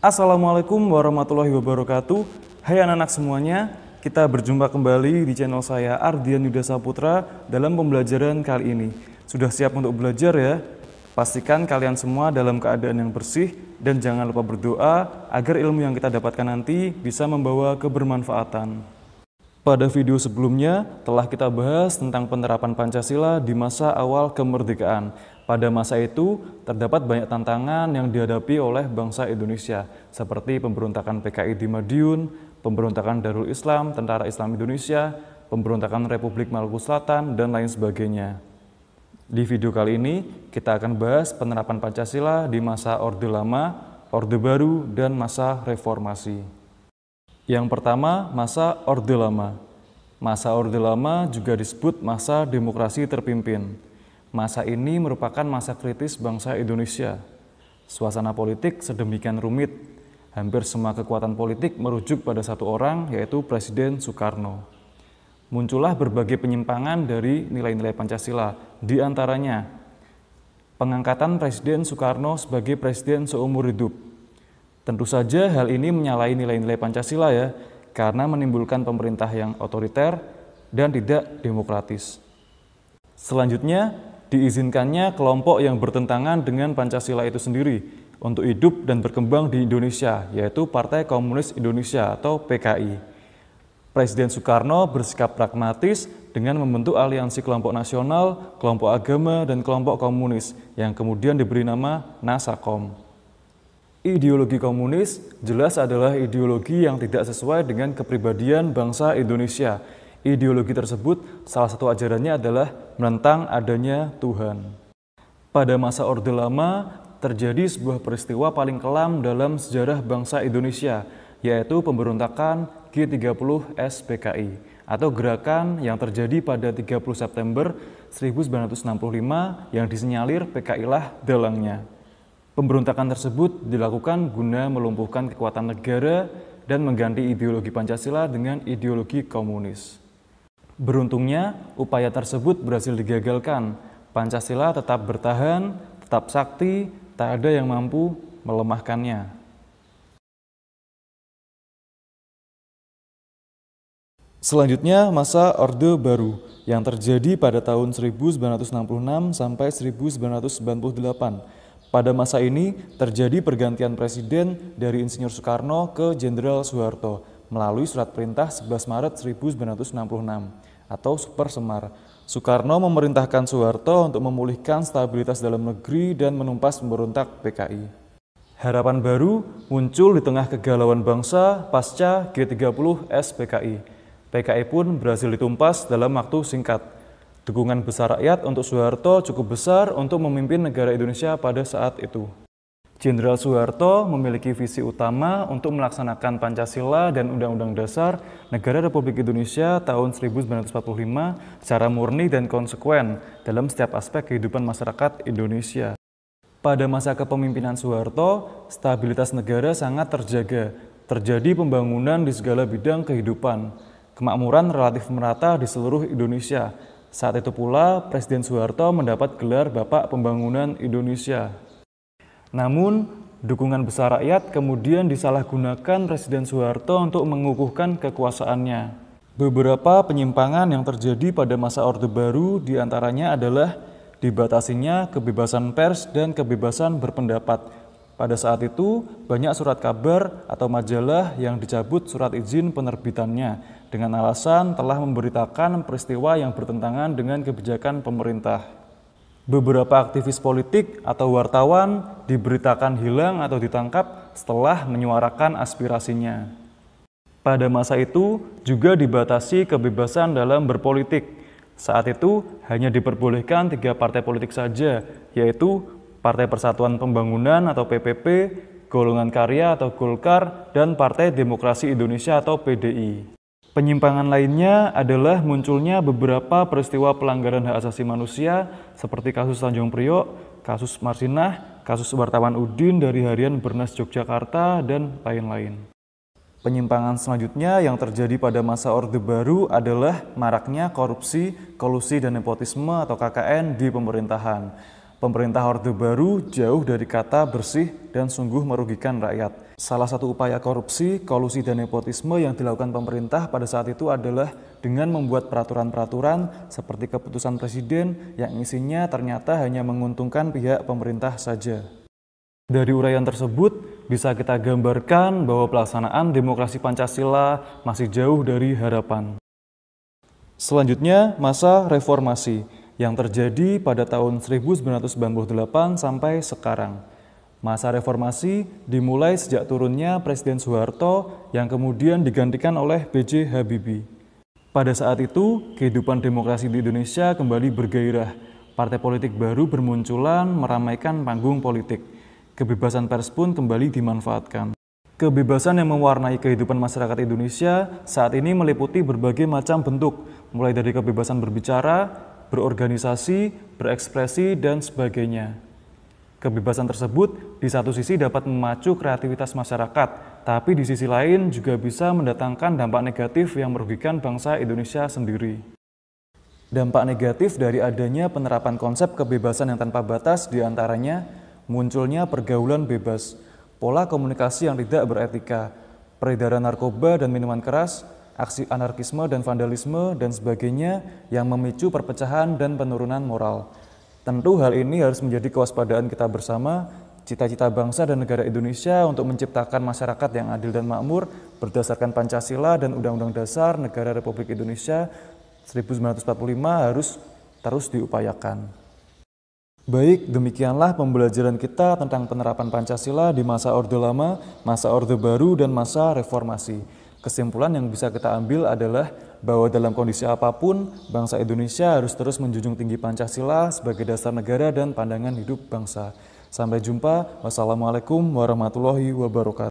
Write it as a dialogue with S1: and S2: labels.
S1: Assalamualaikum warahmatullahi wabarakatuh. Hai anak-anak semuanya, kita berjumpa kembali di channel saya Ardian Yuda Saputra dalam pembelajaran kali ini. Sudah siap untuk belajar ya? Pastikan kalian semua dalam keadaan yang bersih dan jangan lupa berdoa agar ilmu yang kita dapatkan nanti bisa membawa kebermanfaatan. Pada video sebelumnya telah kita bahas tentang penerapan Pancasila di masa awal kemerdekaan. Pada masa itu terdapat banyak tantangan yang dihadapi oleh bangsa Indonesia, seperti pemberontakan PKI di Madiun, pemberontakan Darul Islam, Tentara Islam Indonesia, pemberontakan Republik Maluku Selatan, dan lain sebagainya. Di video kali ini kita akan bahas penerapan Pancasila di masa Orde Lama, Orde Baru, dan masa Reformasi. Yang pertama, masa Orde Lama. Masa Orde Lama juga disebut masa demokrasi terpimpin. Masa ini merupakan masa kritis bangsa Indonesia. Suasana politik sedemikian rumit, hampir semua kekuatan politik merujuk pada satu orang, yaitu Presiden Soekarno. Muncullah berbagai penyimpangan dari nilai-nilai Pancasila, di antaranya pengangkatan Presiden Soekarno sebagai presiden seumur hidup. Tentu saja hal ini menyalahi nilai-nilai Pancasila ya, karena menimbulkan pemerintah yang otoriter dan tidak demokratis. Selanjutnya, diizinkannya kelompok yang bertentangan dengan Pancasila itu sendiri untuk hidup dan berkembang di Indonesia, yaitu Partai Komunis Indonesia atau PKI. Presiden Soekarno bersikap pragmatis dengan membentuk aliansi kelompok nasional, kelompok agama, dan kelompok komunis yang kemudian diberi nama Nasakom. Ideologi komunis jelas adalah ideologi yang tidak sesuai dengan kepribadian bangsa Indonesia. Ideologi tersebut salah satu ajarannya adalah menentang adanya Tuhan. Pada masa Orde Lama terjadi sebuah peristiwa paling kelam dalam sejarah bangsa Indonesia, yaitu pemberontakan G30 SPKI atau gerakan yang terjadi pada 30 September 1965 yang disinyalir PKI lah dalangnya. Pemberontakan tersebut dilakukan guna melumpuhkan kekuatan negara dan mengganti ideologi Pancasila dengan ideologi komunis. Beruntungnya, upaya tersebut berhasil digagalkan. Pancasila tetap bertahan, tetap sakti, tak ada yang mampu melemahkannya. Selanjutnya, masa Orde Baru yang terjadi pada tahun 1966 sampai 1998. Pada masa ini terjadi pergantian presiden dari Insinyur Soekarno ke Jenderal Soeharto melalui surat perintah 11 Maret 1966 atau Super Semar. Soekarno memerintahkan Soeharto untuk memulihkan stabilitas dalam negeri dan menumpas pemberontak PKI. Harapan baru muncul di tengah kegalauan bangsa pasca G30 SPKI. PKI pun berhasil ditumpas dalam waktu singkat. Dukungan besar rakyat untuk Soeharto cukup besar untuk memimpin negara Indonesia pada saat itu. Jenderal Soeharto memiliki visi utama untuk melaksanakan Pancasila dan Undang-Undang Dasar Negara Republik Indonesia tahun 1945 secara murni dan konsekuen dalam setiap aspek kehidupan masyarakat Indonesia. Pada masa kepemimpinan Soeharto, stabilitas negara sangat terjaga. Terjadi pembangunan di segala bidang kehidupan. Kemakmuran relatif merata di seluruh Indonesia. Saat itu pula, Presiden Soeharto mendapat gelar Bapak Pembangunan Indonesia. Namun, dukungan besar rakyat kemudian disalahgunakan Presiden Soeharto untuk mengukuhkan kekuasaannya. Beberapa penyimpangan yang terjadi pada masa Orde Baru diantaranya adalah dibatasinya kebebasan pers dan kebebasan berpendapat. Pada saat itu, banyak surat kabar atau majalah yang dicabut surat izin penerbitannya dengan alasan telah memberitakan peristiwa yang bertentangan dengan kebijakan pemerintah. Beberapa aktivis politik atau wartawan diberitakan hilang atau ditangkap setelah menyuarakan aspirasinya. Pada masa itu juga dibatasi kebebasan dalam berpolitik. Saat itu hanya diperbolehkan 3 partai politik saja, yaitu Partai Persatuan Pembangunan atau PPP, Golongan Karya atau Golkar, dan Partai Demokrasi Indonesia atau PDI. Penyimpangan lainnya adalah munculnya beberapa peristiwa pelanggaran hak asasi manusia seperti kasus Tanjung Priok, kasus Marsinah, kasus wartawan Udin dari harian Bernas Yogyakarta, dan lain-lain. Penyimpangan selanjutnya yang terjadi pada masa Orde Baru adalah maraknya korupsi, kolusi, dan nepotisme atau KKN di pemerintahan. Pemerintah Orde Baru jauh dari kata bersih dan sungguh merugikan rakyat. Salah satu upaya korupsi, kolusi, dan nepotisme yang dilakukan pemerintah pada saat itu adalah dengan membuat peraturan-peraturan seperti keputusan presiden yang isinya ternyata hanya menguntungkan pihak pemerintah saja. Dari uraian tersebut, bisa kita gambarkan bahwa pelaksanaan demokrasi Pancasila masih jauh dari harapan. Selanjutnya, masa reformasi yang terjadi pada tahun 1998 sampai sekarang. Masa reformasi dimulai sejak turunnya Presiden Soeharto yang kemudian digantikan oleh B.J. Habibie. Pada saat itu, kehidupan demokrasi di Indonesia kembali bergairah. Partai politik baru bermunculan meramaikan panggung politik. Kebebasan pers pun kembali dimanfaatkan. Kebebasan yang mewarnai kehidupan masyarakat Indonesia saat ini meliputi berbagai macam bentuk, mulai dari kebebasan berbicara, berorganisasi, berekspresi, dan sebagainya. Kebebasan tersebut di satu sisi dapat memacu kreativitas masyarakat, tapi di sisi lain juga bisa mendatangkan dampak negatif yang merugikan bangsa Indonesia sendiri. Dampak negatif dari adanya penerapan konsep kebebasan yang tanpa batas diantaranya munculnya pergaulan bebas, pola komunikasi yang tidak beretika, peredaran narkoba dan minuman keras, aksi anarkisme dan vandalisme, dan sebagainya yang memicu perpecahan dan penurunan moral. Tentu hal ini harus menjadi kewaspadaan kita bersama, cita-cita bangsa dan negara Indonesia untuk menciptakan masyarakat yang adil dan makmur berdasarkan Pancasila dan Undang-Undang Dasar Negara Republik Indonesia 1945 harus terus diupayakan. Baik, demikianlah pembelajaran kita tentang penerapan Pancasila di masa Orde Lama, masa Orde Baru, dan masa Reformasi. Kesimpulan yang bisa kita ambil adalah bahwa dalam kondisi apapun, bangsa Indonesia harus terus menjunjung tinggi Pancasila sebagai dasar negara dan pandangan hidup bangsa. Sampai jumpa. Wassalamualaikum warahmatullahi wabarakatuh.